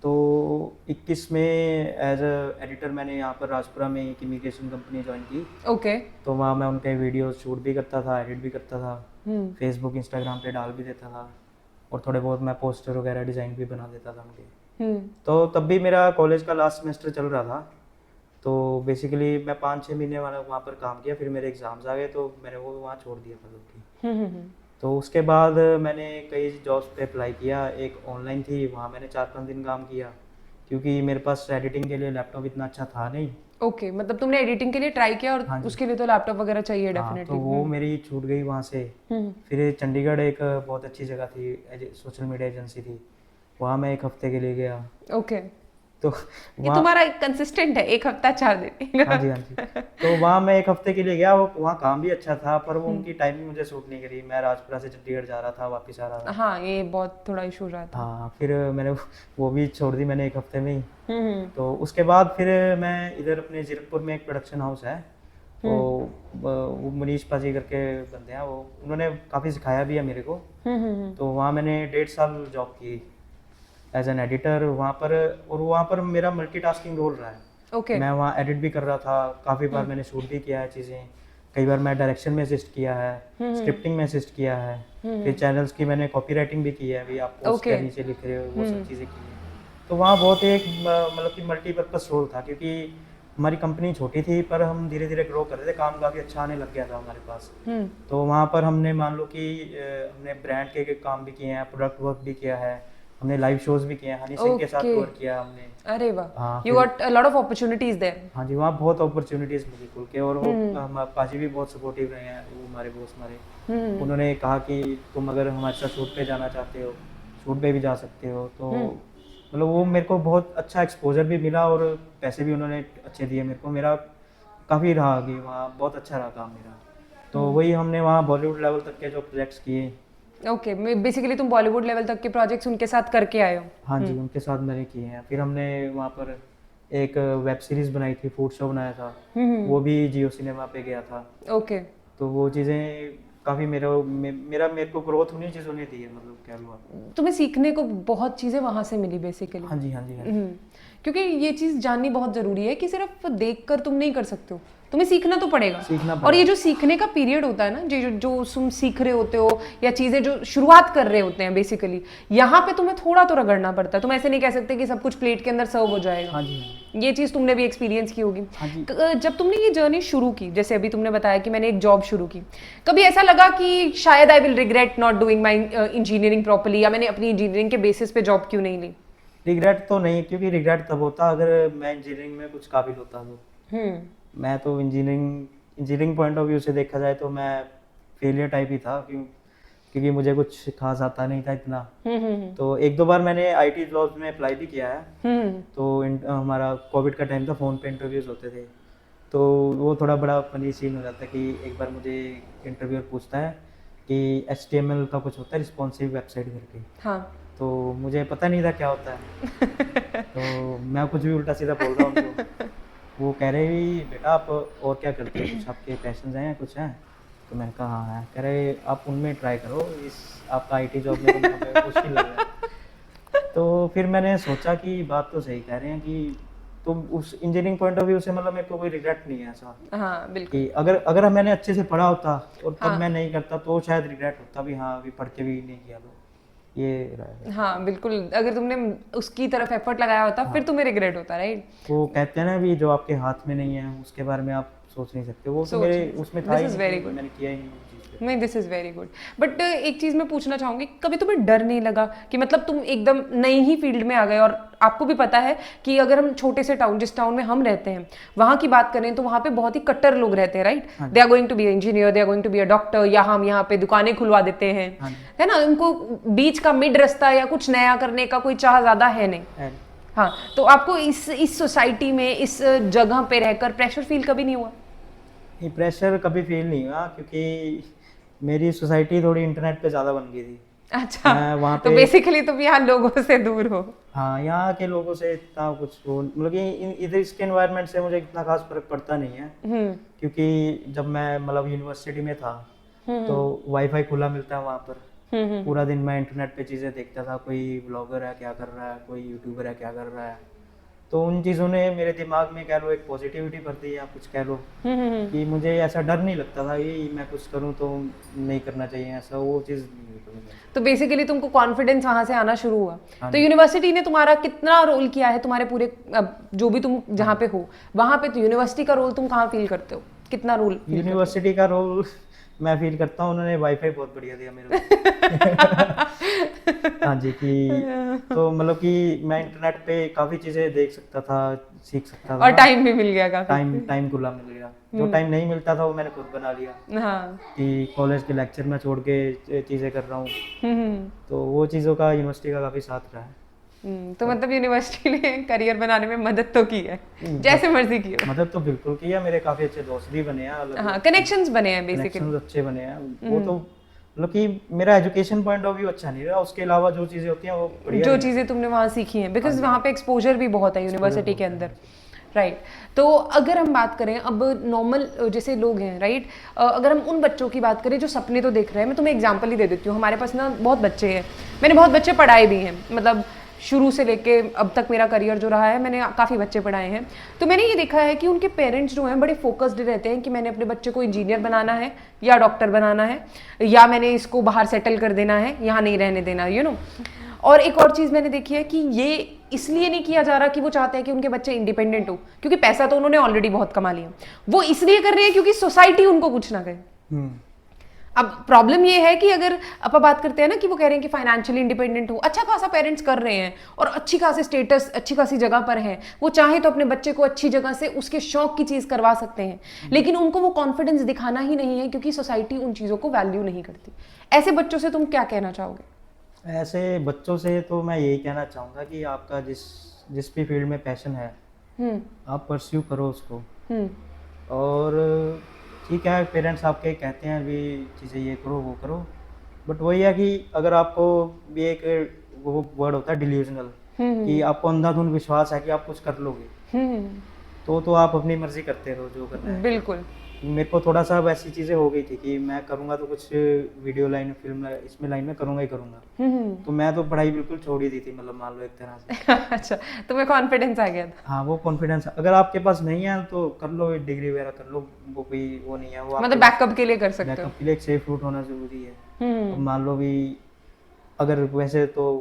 Speaker 2: तो 21 में एज अ एडिटर मैंने यहाँ पर राजपुरा में एक इमिग्रेशन कंपनी ज्वाइन की।
Speaker 1: ओके।
Speaker 2: तो वहाँ मैं उनके वीडियोस शूट भी करता था, एडिट भी करता था, फेसबुक इंस्टाग्राम पे डाल भी देता था, और थोड़े बहुत मैं पोस्टर वगैरह डिज़ाइन भी बना देता था उनके। तो तब भी मेरा कॉलेज का लास्ट सेमेस्टर चल रहा था। तो बेसिकली मैं 5-6 महीने वाला वहाँ पर काम किया, फिर मेरे एग्ज़ाम्स आ गए तो मैंने वो वहाँ छोड़ दिया था क्योंकि। तो उसके बाद मैंने कई जॉब्स पे अप्लाई किया। एक ऑनलाइन थी, वहाँ मैंने 4-5 दिन काम किया, क्योंकि मेरे पास एडिटिंग के लिए लैपटॉप इतना अच्छा था नहीं।
Speaker 1: ओके, मतलब तुमने एडिटिंग के लिए ट्राई किया, और उसके लिए तो लैपटॉप वगैरह चाहिए डेफिनेटली।
Speaker 2: तो वो मेरी छूट गई वहाँ से। फिर चंडीगढ़ एक बहुत अच्छी जगह थी, सोशल मीडिया एजेंसी थी, वहाँ मैं 1 हफ्ते के लिए गया।
Speaker 1: ओके।
Speaker 2: तो
Speaker 1: ये तुम्हारा कंसिस्टेंट है, 1 हफ्ता 4 दिन।
Speaker 2: हाँ जी, हाँ जी। तो वहाँ मैं 1 हफ्ते के लिए गया, वो वहाँ काम भी अच्छा था, पर वो उनकी टाइमिंग मुझे सूट नहीं करी। मैं राजपुरा से चंडीगढ़ जा रहा था, वापस आ रहा था।
Speaker 1: हाँ, ये बहुत थोड़ा इशू रहा था।
Speaker 2: हाँ, फिर मैंने वो भी छोड़ दी मैंने 1 हफ्ते में ही। तो उसके बाद फिर मैं इधर अपने जीरकपुर में एक प्रोडक्शन हाउस है, तो वो मनीष पाजी करके बंदे हैं, वो उन्होंने काफ़ी सिखाया भी है मेरे को। तो वहाँ मैंने 1.5 साल जॉब की एज एन एडिटर वहाँ पर, और वहाँ पर मेरा मल्टीटास्किंग रोल रहा है।
Speaker 1: ओके।
Speaker 2: मैं वहाँ एडिट भी कर रहा था, काफ़ी बार मैंने शूट भी किया है चीज़ें, कई बार मैं डायरेक्शन में असिस्ट किया है, स्क्रिप्टिंग में असिस्ट किया है, फिर चैनल्स की मैंने कॉपी राइटिंग भी की है, अभी आप पोस्ट के नीचे लिख रहे हो, वो सब चीज़ें की हैं। तो वहाँ बहुत एक मतलब कि मल्टीपर्पज़ रोल था, क्योंकि हमारी कंपनी छोटी थी पर हम धीरे धीरे ग्रो कर रहे थे, काम काफ़ी अच्छा आने लग गया था हमारे पास। तो वहाँ पर हमने मान लो कि हमने ब्रांड के काम भी किए हैं, प्रोडक्ट वर्क भी किया है, हमने लाइव शोज भी किए हैं, हनी सिंह के साथ वर्क किया हमने।
Speaker 1: अरे वाह, you got a lot of opportunities there.
Speaker 2: हाँ जी, वहाँ बहुत अपॉर्चुनिटीज मिली खुल के, और वो पाजी भी बहुत सपोर्टिव रहे हैं, वो हमारे बॉस हमारे। उन्होंने कहा कि तुम अगर हमारे साथ शूट पे जाना चाहते हो, शूट पे भी जा सकते हो। तो मतलब वो मेरे को बहुत अच्छा एक्सपोजर भी मिला, और पैसे भी उन्होंने अच्छे दिए मेरे को। मेरा काफ़ी रहा कि वहाँ बहुत अच्छा रहा काम मेरा। तो वही हमने वहाँ बॉलीवुड लेवल तक के जो प्रोजेक्ट्स किए।
Speaker 1: ओके, बेसिकली तुम बॉलीवुड लेवल तक के प्रोजेक्ट्स उनके साथ करके आए हो।
Speaker 2: हाँ जी, उनके साथ मैंने किए हैं। फिर हमने वहाँ पर एक वेब सीरीज बनाई थी, फूड शो बनाया था, वो भी जियो सिनेमा पे गया था।
Speaker 1: ओके।
Speaker 2: तो वो चीज़ें काफ़ी मेरे को ग्रोथ उन्हीं चीज़ों ने दी है, मतलब कह लो आप।
Speaker 1: तुम्हें सीखने को बहुत चीजें वहां से मिली बेसिकली।
Speaker 2: हाँ जी, हाँ जी, हाँ जी।
Speaker 1: क्योंकि ये चीज जाननी बहुत जरूरी है कि सिर्फ देखकर तुम नहीं कर सकते हो, तुम्हें सीखना तो पड़ेगा।
Speaker 2: सीखना
Speaker 1: और
Speaker 2: पड़ेगा।
Speaker 1: ये जो सीखने का पीरियड होता है ना, जो तुम सीख रहे होते हो या चीजें जो शुरुआत कर रहे होते हैं बेसिकली, यहाँ पे तुम्हें थोड़ा तो रगड़ना पड़ता है। तुम ऐसे नहीं कह सकते कि सब कुछ प्लेट के अंदर सर्व हो जाएगा।
Speaker 2: हाँ जी, हाँ जी।
Speaker 1: ये चीज तुमने भी एक्सपीरियंस की होगी।
Speaker 2: हाँ जी।
Speaker 1: जब तुमने ये जर्नी शुरू की, जैसे अभी तुमने बताया कि मैंने एक जॉब शुरू की, कभी ऐसा लगा कि शायद I will regret not doing my engineering properly, या मैंने अपनी इंजीनियरिंग के बेसिस पे जॉब क्यों नहीं ली?
Speaker 2: रिग्रेट तो नहीं, क्योंकि रिग्रेट तब होता अगर मैं इंजीनियरिंग में कुछ काबिल होता तो। मैं तो इंजीनियरिंग पॉइंट ऑफ व्यू से देखा जाए तो मैं फेलियर टाइप ही था, क्योंकि मुझे कुछ खास आता नहीं था इतना। तो एक दो बार मैंने आईटी जॉब्स में अप्लाई भी किया है। तो हमारा कोविड का टाइम था, फ़ोन पे इंटरव्यूज़ होते थे। तो वो थोड़ा बड़ा फनी सीन हो जाता है कि एक बार मुझे इंटरव्यूअर पूछता है कि HTML का कुछ होता है, रिस्पॉन्सिव वेबसाइट करके।
Speaker 1: हाँ।
Speaker 2: तो मुझे पता नहीं था क्या होता है। तो मैं कुछ भी उल्टा सीधा बोल रहा हूँ उनको। वो कह रहे भी बेटा आप और क्या करते हो, कुछ आपके पैशन हैं, कुछ हैं? तो मैंने कहा हाँ है। कह रहे आप उनमें ट्राई करो, इस आपका आईटी जॉब में तो मुश्किल लग रहा है। तो फिर मैंने सोचा कि बात तो सही कह रहे हैं कि तुम उस इंजीनियरिंग पॉइंट ऑफ व्यू से मतलब मेरे को कोई रिग्रेट नहीं है ऐसा।
Speaker 1: हाँ बिल्कुल।
Speaker 2: कि अगर मैंने अच्छे से पढ़ा होता और तब
Speaker 1: हाँ।
Speaker 2: मैं नहीं करता तो शायद रिग्रेट होता भी, हाँ अभी पढ़ के भी नहीं किया तो ये रहा है।
Speaker 1: हाँ बिल्कुल, अगर तुमने उसकी तरफ एफर्ट लगाया होता फिर तुम्हें रिग्रेट होता, राइट?
Speaker 2: वो कहते हैं ना भी जो आपके हाथ में नहीं है उसके बारे में आप सोच नहीं सकते। वो तो मेरे उसमें था ही नहीं, मैंने किया ही नहीं वो चीज़।
Speaker 1: नहीं, this is very good. But एक चीज मैं पूछना चाहूंगी, कभी तुम्हें डर नहीं लगा कि मतलब तुम एकदम नई ही फील्ड में आ गए, और आपको भी पता है कि अगर हम छोटे से टाउन, जिस टाउन में हम रहते हैं वहां की बात करें तो वहां पे बहुत ही कट्टर लोग रहते हैं, right? They are going to be engineer, they are going to be a doctor, या हम यहाँ पे दुकानें खुलवा देते हैं, है ना? उनको बीच का मिड रास्ता या कुछ नया करने का कोई चाह ज्यादा है नहीं। हाँ, तो आपको इस सोसाइटी में, इस जगह पे रहकर प्रेशर फील कभी नहीं हुआ?
Speaker 2: नहीं, प्रेशर कभी फील नहीं हुआ, क्योंकि मेरी सोसाइटी थोड़ी इंटरनेट पे ज़्यादा बन गई थी।
Speaker 1: अच्छा,
Speaker 2: वहाँ
Speaker 1: तो
Speaker 2: पे
Speaker 1: बेसिकली तुम यहाँ लोगों से दूर हो।
Speaker 2: हाँ, यहाँ के लोगों से इतना कुछ वो मतलब कि इधर इसके एनवायरनमेंट से मुझे इतना खास फर्क पड़ता नहीं है। क्योंकि जब मैं मतलब यूनिवर्सिटी में था तो वाईफाई खुला मिलता है वहाँ पर। पूरा दिन मैं इंटरनेट पे चीज़ें देखता था, कोई ब्लॉगर है क्या कर रहा है, कोई यूट्यूबर है क्या कर रहा है। तो उन चीज़ों ने मेरे दिमाग में कह लो एक पॉजिटिविटी भर दी, या कुछ कह लो कि मुझे ऐसा डर नहीं लगता था कि मैं कुछ करूं तो नहीं करना चाहिए, ऐसा वो चीज़ नहीं हुई कभी मेरे से।
Speaker 1: तो बेसिकली तुमको कॉन्फिडेंस वहां से आना शुरू हुआ। तो यूनिवर्सिटी ने तुम्हारा कितना रोल किया है तुम्हारे पूरे, जो भी तुम जहाँ पे हो वहां पे, तो यूनिवर्सिटी का रोल तुम कहाँ फील करते हो, कितना रोल?
Speaker 2: यूनिवर्सिटी का रोल मैं फील करता हूँ, उन्होंने वाईफाई बहुत बढ़िया दिया मेरे को। हाँ जी, कि तो मतलब कि मैं इंटरनेट पे काफ़ी चीज़ें देख सकता था, सीख सकता था,
Speaker 1: और टाइम भी मिल गया काफी।
Speaker 2: टाइम खुला मिल गया। जो टाइम नहीं मिलता था वो मैंने खुद बना लिया।
Speaker 1: हाँ।
Speaker 2: कि कॉलेज के लेक्चर में छोड़ के चीज़ें कर रहा हूँ। तो वो चीज़ों का यूनिवर्सिटी का काफ़ी साथ रहा है।
Speaker 1: तो मतलब यूनिवर्सिटी ने करियर बनाने में मदद तो की है, जैसे मर्जी की हो।
Speaker 2: मदद तो बिल्कुल की है, मेरे काफ़ी अच्छे दोस्त भी बने हैं,
Speaker 1: हाँ, कनेक्शंस बने हैं बेसिकली,
Speaker 2: कनेक्शंस अच्छे बने हैं। वो तो मतलब कि मेरा एजुकेशन पॉइंट ऑफ व्यू अच्छा नहीं रहा, उसके अलावा जो चीज़ें होती हैं वो बढ़िया
Speaker 1: जो चीज़ें तुमने वहाँ सीखी हैं, बिकॉज वहाँ पे एक्सपोजर भी बहुत है यूनिवर्सिटी के अंदर, राइट? तो अगर हम बात करें अब नॉर्मल जैसे लोग हैं, राइट, अगर हम उन बच्चों की बात करें जो सपने तो देख रहे हैं, मैं तुम्हें एग्जांपल ही दे देती हूँ। हमारे पास ना बहुत बच्चे हैं, मैंने बहुत बच्चे पढ़ाए भी हैं, मतलब शुरू से लेके अब तक मेरा करियर जो रहा है, मैंने काफ़ी बच्चे पढ़ाए हैं। तो मैंने ये देखा है कि उनके पेरेंट्स जो हैं बड़े फोकस्ड रहते हैं कि मैंने अपने बच्चे को इंजीनियर बनाना है या डॉक्टर बनाना है, या मैंने इसको बाहर सेटल कर देना है, यहाँ नहीं रहने देना, यू नो। और एक और चीज़ मैंने देखी है कि ये इसलिए नहीं किया जा रहा कि वो चाहते हैं कि उनके बच्चे इंडिपेंडेंट हो, क्योंकि पैसा तो उन्होंने ऑलरेडी बहुत कमा लिया, वो इसलिए कर रहे हैं क्योंकि सोसाइटी उनको कुछ ना कहे। अब प्रॉब्लम ये है कि अगर अपन बात करते हैं ना कि वो कह रहे हैं कि फाइनेंशियली इंडिपेंडेंट हो, अच्छा खासा पेरेंट्स कर रहे हैं और अच्छी खासी स्टेटस, अच्छी खासी जगह पर है, वो चाहे तो अपने बच्चे को अच्छी जगह से उसके शौक की चीज़ करवा सकते हैं, लेकिन उनको वो कॉन्फिडेंस दिखाना ही नहीं है क्योंकि सोसाइटी उन चीज़ों को वैल्यू नहीं करती। ऐसे बच्चों से तुम क्या कहना चाहोगे?
Speaker 2: ऐसे बच्चों से तो मैं यही कहना चाहूँगा कि आपका जिस भी फील्ड में पैशन है आप परस्यू करो उसको। और ठीक है, पेरेंट्स आपके कहते हैं भी चीज़ें ये करो वो करो, बट वही है कि अगर आपको भी एक वो वर्ड होता है डिल्यूजनल, कि आपको अंधाधुंध विश्वास है कि आप कुछ कर लोगे, तो आप अपनी मर्जी करते रहो जो करना है।
Speaker 1: बिल्कुल।
Speaker 2: मेरे को थोड़ा सा वैसी चीज़ें हो गई थी कि मैं करूँगा तो कुछ वीडियो लाइन फिल्म इसमें लाइन में करूँगा ही करूँगा। तो मैं तो पढ़ाई बिल्कुल छोड़ ही दी थी, मतलब मान लो एक तरह से।
Speaker 1: अच्छा, तुम्हें कॉन्फिडेंस आ गया था।
Speaker 2: हाँ, वो कॉन्फिडेंस अगर आपके पास नहीं है तो कर लो, डिग्री वगैरह कर लो, वो कोई वो नहीं है, वो
Speaker 1: मतलब बैकअप के लिए कर सकते हो।
Speaker 2: बैकअप के लिए एक सेफ रूट होना जरूरी है। तो मान लो भी अगर वैसे तो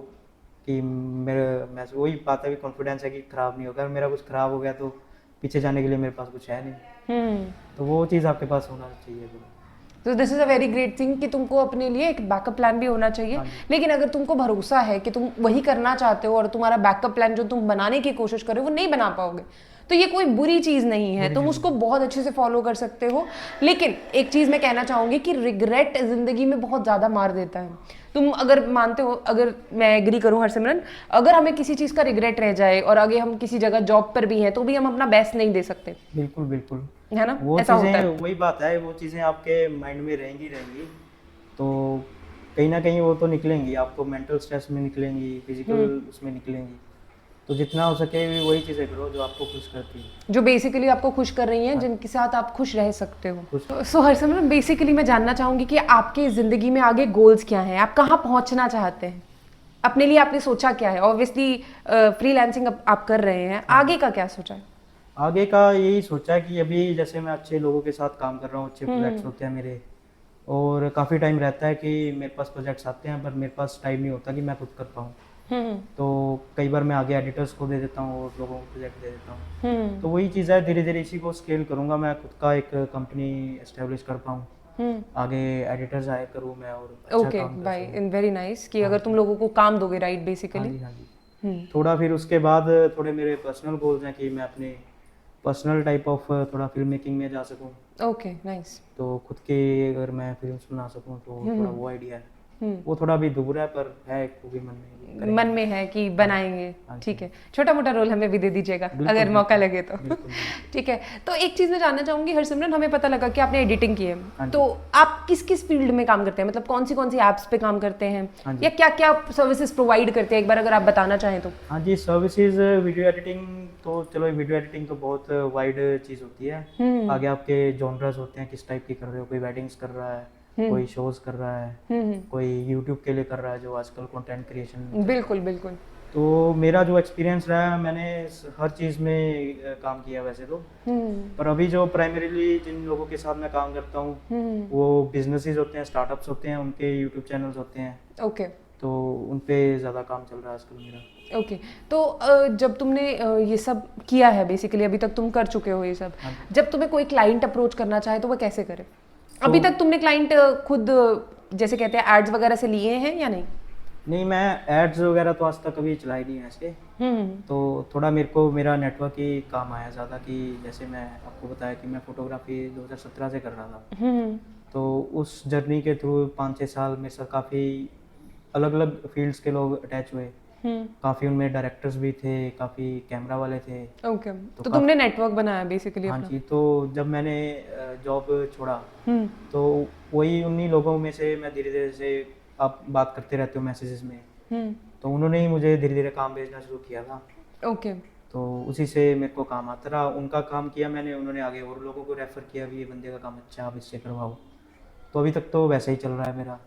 Speaker 2: कि मैं वही बात है कि कॉन्फिडेंस है कि खराब नहीं होगा, अगर मेरा कुछ खराब हो गया तो पीछे जाने के लिए मेरे पास कुछ है नहीं। तो वो चीज़ आपके पास होना चाहिए।
Speaker 1: तो this is a very great thing कि तुमको अपने लिए एक बैकअप प्लान भी होना चाहिए। लेकिन अगर तुमको भरोसा है कि तुम वही करना चाहते हो और तुम्हारा बैकअप प्लान जो तुम बनाने की कोशिश कर रहे हो वो नहीं बना पाओगे, तो ये कोई बुरी चीज़ नहीं है, तुम उसको बहुत अच्छे से फॉलो कर सकते हो। लेकिन एक चीज़ मैं कहना चाहूँगी कि रिग्रेट ज़िंदगी में बहुत ज़्यादा मार देता है। तुम अगर मानते हो, अगर मैं एग्री करूँ हरसिमरन, अगर हमें किसी चीज़ का रिग्रेट रह जाए और आगे हम किसी जगह जॉब पर भी हैं तो भी हम अपना बेस्ट नहीं दे सकते।
Speaker 2: बिल्कुल बिल्कुल,
Speaker 1: है ना,
Speaker 2: वो
Speaker 1: ऐसा होता है।
Speaker 2: चीज़ें वही बात है, वो चीज़ें आपके माइंड में रहेंगी तो कहीं ना कहीं वो तो निकलेंगी, आपको मेंटल स्ट्रेस में निकलेंगी, फिजिकल उसमें निकलेंगी। तो जितना हो सके वही चीज़ें करो जो आपको खुश करती है,
Speaker 1: जो बेसिकली आपको खुश कर रही हैं, जिनके साथ आप खुश रह सकते हो। सो हरसिमरन, बेसिकली मैं जानना चाहूँगी कि आपके ज़िंदगी में आगे गोल्स क्या हैं, आप कहाँ पहुँचना चाहते हैं, अपने लिए आपने सोचा क्या है? ऑब्वियसली फ्रीलांसिंग आप कर रहे हैं, आगे का क्या सोचा है?
Speaker 2: आगे का यही सोचा कि अभी जैसे मैं अच्छे लोगों के साथ काम कर रहा हूँ, अच्छे प्रोजेक्ट्स होते हैं मेरे, और काफ़ी टाइम रहता है कि मेरे पास प्रोजेक्ट्स आते हैं पर मेरे पास टाइम नहीं होता कि मैं खुद कर पाऊँ। तो कई बार मैं आगे एडिटर्स को दे देता हूँ और लोगों को प्रोजेक्ट दे देता हूँ। तो वही चीज़ है, धीरे धीरे इसी को स्केल करूँगा, मैं खुद का एक कंपनी एस्टेब्लिश कर पाऊँ, आगे एडिटर्स आए करूँ मैं और अच्छा
Speaker 1: ओके
Speaker 2: काम कर
Speaker 1: भाई,
Speaker 2: सकूँ।
Speaker 1: इन वेरी नाइस कि अगर तुम लोगों को काम दोगे, राइट,
Speaker 2: हाँ
Speaker 1: बेसिकली।
Speaker 2: जी, हाँ जी। थोड़ा फिर उसके बाद थोड़े मेरे पर्सनल गोल्स हैं कि मैं अपने पर्सनल टाइप ऑफ थोड़ा फिल्म मेकिंग में जा सकूँ।
Speaker 1: Okay, nice.
Speaker 2: तो खुद की अगर मैं फिल्म्स बना सकूँ तो थोड़ा वो आइडिया है। वो थोड़ा भी दूर है पर है, वो भी
Speaker 1: मन में है कि बनाएंगे।
Speaker 2: हाँ
Speaker 1: ठीक है, छोटा मोटा रोल हमें भी दे दीजिएगा अगर मौका लगे तो। ठीक है, तो एक चीज़ मैं जानना चाहूँगी हरसिमरन, हमें पता लगा कि आपने एडिटिंग की है, तो आप किस किस फील्ड में काम करते हैं, मतलब कौन सी ऐप्स पे काम करते हैं, या क्या क्या सर्विसेज प्रोवाइड करते हैं, एक बार अगर आप बताना चाहें तो।
Speaker 2: हाँ जी, सर्विसेज वीडियो एडिटिंग, तो चलो वीडियो एडिटिंग तो बहुत वाइड चीज़ होती है। आगे आपके जॉनर्स होते हैं, किस टाइप की कर रहे हो, कोई वेडिंग्स कर रहा है, कोई शोज कर रहा है, कोई यूट्यूब के लिए कर रहा है जो आजकल कंटेंट क्रिएशन।
Speaker 1: बिल्कुल बिल्कुल।
Speaker 2: तो मेरा जो एक्सपीरियंस रहा है, मैंने हर चीज़ में काम किया वैसे तो, पर अभी जो प्राइमरीली जिन लोगों के साथ मैं काम करता हूँ वो बिजनेसेस होते हैं, स्टार्टअप्स होते हैं, उनके यूट्यूब चैनल्स होते हैं।
Speaker 1: ओके।
Speaker 2: तो उन पे ज़्यादा काम चल रहा है आजकल मेरा।
Speaker 1: ओके, तो जब तुमने ये सब किया है, बेसिकली अभी तक तुम कर चुके हो ये सब, जब तुम्हें कोई क्लाइंट अप्रोच करना चाहे तो वह कैसे करे? अभी तक तुमने क्लाइंट खुद, जैसे कहते हैं, एड्स वगैरह से लिए हैं या नहीं?
Speaker 2: नहीं, मैं एड्स वगैरह तो आज तक कभी चलाई नहीं है ऐसे। तो थोड़ा मेरे को मेरा नेटवर्क ही काम आया ज़्यादा, कि जैसे मैं आपको बताया कि मैं फोटोग्राफी 2017 से कर रहा था। तो उस जर्नी के थ्रू 5-6 साल मेरे साथ काफ़ी अलग अलग फील्ड्स के लोग अटैच हुए। काफ़ी उनमें डायरेक्टर्स भी थे, काफ़ी कैमरा वाले थे।
Speaker 1: ओके, तो तुमने नेटवर्क बनाया बेसिकली
Speaker 2: हाँ
Speaker 1: अपना?
Speaker 2: जी, तो जब मैंने जॉब छोड़ा तो वही उन्हीं लोगों में से मैं धीरे धीरे से, आप बात करते रहते हो मैसेजेस में, तो उन्होंने ही मुझे धीरे धीरे काम भेजना शुरू किया था।
Speaker 1: ओके।
Speaker 2: तो उसी से मेरे को काम आता रहा, उनका काम किया मैंने, उन्होंने आगे और लोगों को रेफर किया भी ये बंदे का काम अच्छा है, आप इससे करवाओ। तो अभी तक तो वैसे ही चल रहा है मेरा।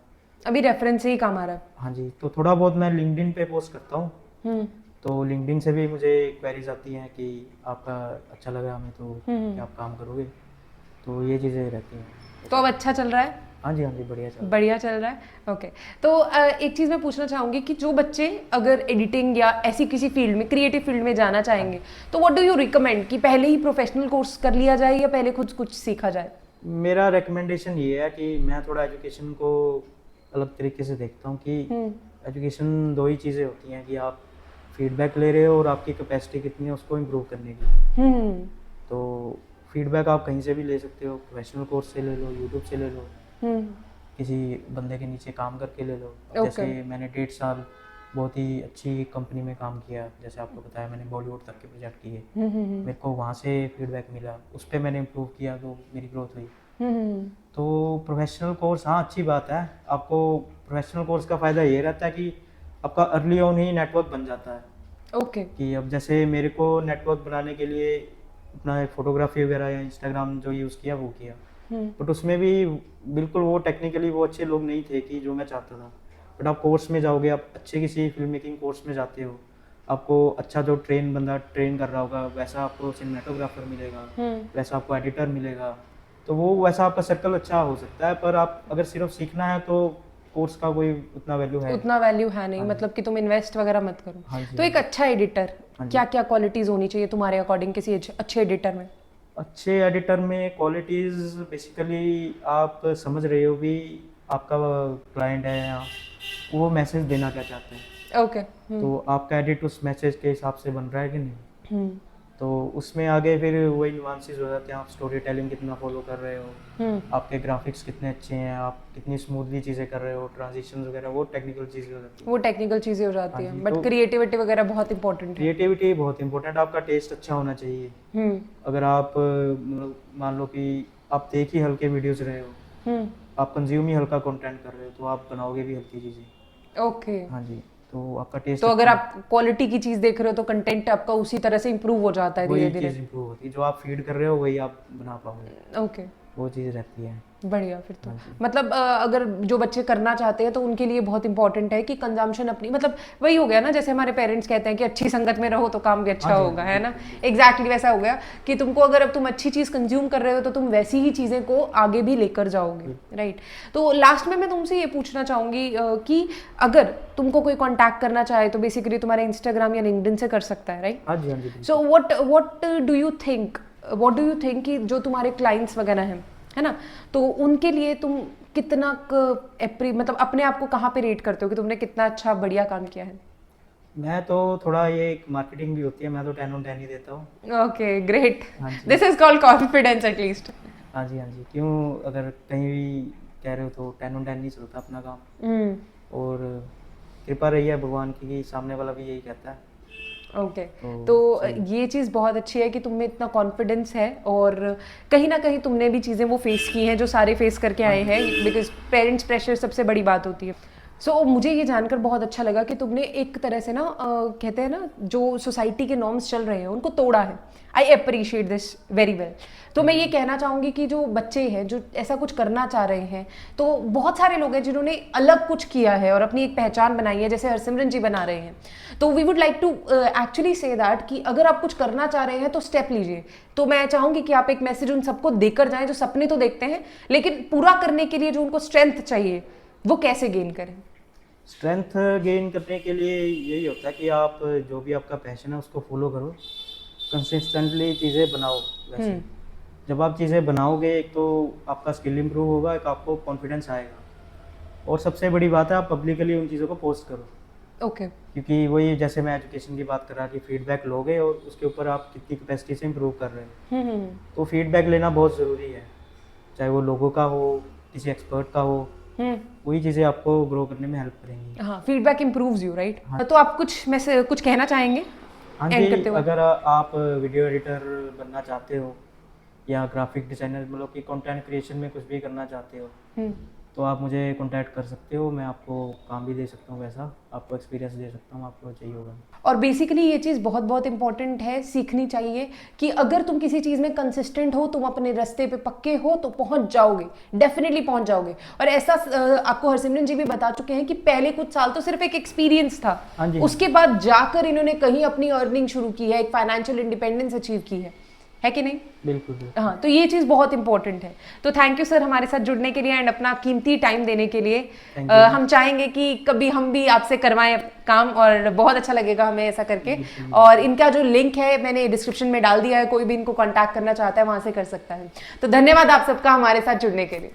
Speaker 1: अभी रेफरेंस से ही काम आ रहा है?
Speaker 2: हाँ जी, तो थोड़ा बहुत मैं लिंक्डइन पे पोस्ट करता हूँ, तो लिंक्डइन से भी मुझे क्वेरीज आती हैं कि आपका अच्छा लगा हमें तो कि आप काम करोगे, तो ये चीज़ें रहती हैं।
Speaker 1: तो अब अच्छा चल रहा है?
Speaker 2: हाँ जी, हाँ जी,
Speaker 1: बढ़िया चल रहा है। ओके, तो एक चीज़ मैं पूछना चाहूँगी कि जो बच्चे अगर एडिटिंग या ऐसी किसी फील्ड में, क्रिएटिव फील्ड में जाना चाहेंगे, तो व्हाट डू यू रिकमेंड, कि पहले ही प्रोफेशनल कोर्स कर लिया जाए या पहले खुद कुछ सीखा जाए?
Speaker 2: मेरा रिकमेंडेशन ये है कि मैं थोड़ा एजुकेशन को अलग तरीके से देखता हूँ कि एजुकेशन दो ही चीज़ें होती हैं, कि आप फीडबैक ले रहे हो और आपकी कैपेसिटी कितनी है उसको इम्प्रूव करने की। तो फीडबैक आप कहीं से भी ले सकते हो, प्रोफेशनल कोर्स से ले लो, यूट्यूब से ले लो, किसी बंदे के नीचे काम करके ले लो। जैसे मैंने 1.5 साल बहुत ही अच्छी कंपनी में काम किया, जैसे आपको बताया मैंने बॉलीवुड तक के प्रोजेक्ट किए, मेरे को वहाँ से फीडबैक मिला, उस पर मैंने इम्प्रूव किया तो मेरी ग्रोथ हुई। तो प्रोफेशनल कोर्स, हाँ अच्छी बात है, आपको प्रोफेशनल कोर्स का फ़ायदा ये रहता है कि आपका अर्ली ऑन ही नेटवर्क बन जाता है।
Speaker 1: ओके।
Speaker 2: कि अब जैसे मेरे को नेटवर्क बनाने के लिए अपना फोटोग्राफी वगैरह या इंस्टाग्राम जो यूज़ किया वो किया, बट उसमें भी बिल्कुल वो टेक्निकली वो अच्छे लोग नहीं थे कि जो मैं चाहता था। बट आप कोर्स में जाओगे, आप अच्छे किसी फिल्म मेकिंग कोर्स में जाते हो, आपको अच्छा जो बंदा ट्रेन कर रहा होगा वैसा आपको सिनेमेटोग्राफर मिलेगा, वैसा आपको एडिटर मिलेगा, तो वो वैसा आपका सर्कल अच्छा हो सकता है। पर आप अगर सिर्फ सीखना है तो कोर्स का कोई उतना वैल्यू है
Speaker 1: नहीं, मतलब कि तुम इन्वेस्ट वगैरह मत करो।
Speaker 2: हाँ जी,
Speaker 1: तो एक अच्छा एडिटर क्या क्या क्वालिटीज होनी चाहिए तुम्हारे अकॉर्डिंग किसी अच्छे एडिटर में?
Speaker 2: अच्छे एडिटर में क्वालिटीज़ बेसिकली आप समझ रहे हो भी आपका क्लाइंट है या वो मैसेज देना क्या चाहते हैं।
Speaker 1: ओके।
Speaker 2: तो आपका एडिट उस मैसेज के हिसाब से बन रहा है कि नहीं, तो उसमें आगे फिर वही नुआंसेस हो जाते हैं। आप स्टोरी टेलिंग कितना फॉलो कर रहे हो, आपके ग्राफिक्स कितने अच्छे हैं, आप कितनी स्मूथली चीज़ें कर रहे हो, ट्रांजिशंस वगैरह, वो टेक्निकल चीज़ें हो जाती है।
Speaker 1: वो टेक्निकल चीज़ें हो जाती
Speaker 2: हाँ
Speaker 1: है,
Speaker 2: जी,
Speaker 1: बट
Speaker 2: तो
Speaker 1: क्रिएटिविटी वगैरह बहुत इंपॉर्टेंट है।
Speaker 2: क्रिएटिविटी बहुत इंपॉर्टेंट, आपका टेस्ट अच्छा होना चाहिए। अगर आप मान लो कि आप देख ही हल्के वीडियोस रहे हो, आप कंज्यूम ही हल्का कंटेंट कर रहे हो, तो आप बनाओगे भी हल्की चीज़ें।
Speaker 1: ओके।
Speaker 2: हाँ जी, तो आपका टेस्ट
Speaker 1: तो अगर आप क्वालिटी की चीज़ देख रहे हो तो कंटेंट आपका उसी तरह से इंप्रूव हो जाता है धीरे धीरे।
Speaker 2: चीज़ इंप्रूव होती है, जो आप फीड कर रहे हो वही आप बना पाओगे।
Speaker 1: ओके,
Speaker 2: वो चीज़ रहती है।
Speaker 1: बढ़िया। फिर तो मतलब अगर जो बच्चे करना चाहते हैं तो उनके लिए बहुत इंपॉर्टेंट है कि कंजम्पशन अपनी, मतलब वही हो गया ना, जैसे हमारे पेरेंट्स कहते हैं कि अच्छी संगत में रहो तो काम भी अच्छा होगा, है ना। एग्जैक्टली वैसा हो गया कि तुमको अगर अब तुम अच्छी चीज़ कंज्यूम कर रहे हो तो तुम वैसी ही चीज़ें को आगे भी लेकर जाओगे, राइट। तो लास्ट में मैं तुमसे ये पूछना चाहूँगी कि अगर तुमको कोई कॉन्टैक्ट करना चाहे तो बेसिकली तुम्हारे इंस्टाग्राम या लिंक्डइन से कर सकता है, राइट?
Speaker 2: हाँ जी, हाँ जी।
Speaker 1: So what do you think कि जो तुम्हारे क्लाइंट्स वगैरह हैं, है ना, तो उनके लिए तुम कितना मतलब अपने आप को कहाँ पे रेट करते हो कि तुमने कितना अच्छा बढ़िया काम किया है?
Speaker 2: मैं तो थोड़ा, ये एक मार्केटिंग भी होती है, मैं तो 10 on 10 ही देता हूँ।
Speaker 1: Okay, great. This is called confidence at least.
Speaker 2: हाँ जी, हाँ जी। क्यों, अगर कहीं भी कह रहे हो तो 10 on 10 नहीं चलता अपना काम। और कृपा रही है भगवान की कि सामने वाला भी यही कहता है।
Speaker 1: ओके, तो ये चीज़ बहुत अच्छी है कि तुम में इतना कॉन्फिडेंस है, और कहीं ना कहीं तुमने भी चीज़ें वो फेस की हैं जो सारे फेस करके आए हैं, बिकॉज पेरेंट्स प्रेशर सबसे बड़ी बात होती है। सो मुझे ये जानकर बहुत अच्छा लगा कि तुमने एक तरह से ना कहते हैं ना, जो सोसाइटी के नॉर्म्स चल रहे हैं उनको तोड़ा है। I appreciate this very well. तो मैं ये कहना चाहूँगी कि जो बच्चे हैं जो ऐसा कुछ करना चाह रहे हैं, तो बहुत सारे लोग हैं जिन्होंने अलग कुछ किया है और अपनी एक पहचान बनाई है, जैसे हरसिमरन जी बना रहे हैं। तो we would like to actually say that कि अगर आप कुछ करना चाह रहे हैं तो स्टेप लीजिए। तो मैं चाहूँगी कि आप एक मैसेज उन सबको देकर जाएं जो सपने तो देखते हैं, लेकिन पूरा करने के लिए जो उनको स्ट्रेंथ चाहिए वो कैसे गेन करें?
Speaker 2: स्ट्रेंथ गेन करने के लिए यही होता है कि आप जो भी आपका पैशन है उसको फॉलो करो, कंसिस्टेंटली चीज़ें बनाओ। वैसे जब आप चीज़ें बनाओगे, एक तो आपका स्किल इंप्रूव होगा, एक आपको कॉन्फिडेंस आएगा, और सबसे बड़ी बात है आप पब्लिकली उन चीज़ों को पोस्ट करो।
Speaker 1: ओके।
Speaker 2: क्योंकि वही, जैसे मैं एजुकेशन की बात कर रहा कि फीडबैक लोगे और उसके ऊपर आप कितनी कैपेसिटी से इम्प्रूव कर रहे हो। तो फीडबैक लेना बहुत ज़रूरी है, चाहे वो लोगों का हो, किसी एक्सपर्ट का हो, वही चीज़ें आपको ग्रो करने में हेल्प करेंगी।
Speaker 1: हाँ, फीडबैक इम्प्रूव्स यू, राइट। तो आप कुछ कहना चाहेंगे?
Speaker 2: हाँ जी, अगर आप वीडियो एडिटर बनना चाहते हो या ग्राफिक डिज़ाइनर, मतलब कि कंटेंट क्रिएशन में कुछ भी करना चाहते हो, तो आप मुझे कांटेक्ट कर सकते हो। मैं आपको काम भी दे सकता हूँ, वैसा आपको एक्सपीरियंस दे सकता हूँ, आपको चाहिए होगा।
Speaker 1: और बेसिकली ये चीज़ बहुत बहुत इंपॉर्टेंट है, सीखनी चाहिए कि अगर तुम किसी चीज़ में कंसिस्टेंट हो, तुम अपने रास्ते पे पक्के हो तो पहुंच जाओगे, डेफिनेटली पहुंच जाओगे। और ऐसा आपको हरसिमरन जी भी बता चुके हैं कि पहले कुछ साल तो सिर्फ एक एक्सपीरियंस था, उसके बाद जाकर इन्होंने कहीं अपनी अर्निंग शुरू की है, एक फाइनेंशियल इंडिपेंडेंस अचीव की है कि नहीं?
Speaker 2: बिल्कुल।
Speaker 1: हाँ, तो ये चीज़ बहुत इंपॉर्टेंट है। तो थैंक यू सर हमारे साथ जुड़ने के लिए एंड अपना कीमती टाइम देने के लिए। हम चाहेंगे कि कभी हम भी आपसे करवाएं काम, और बहुत अच्छा लगेगा हमें ऐसा करके। और इनका जो लिंक है मैंने डिस्क्रिप्शन में डाल दिया है, कोई भी इनको कॉन्टैक्ट करना चाहता है वहाँ से कर सकता है। तो धन्यवाद आप सबका हमारे साथ जुड़ने के लिए।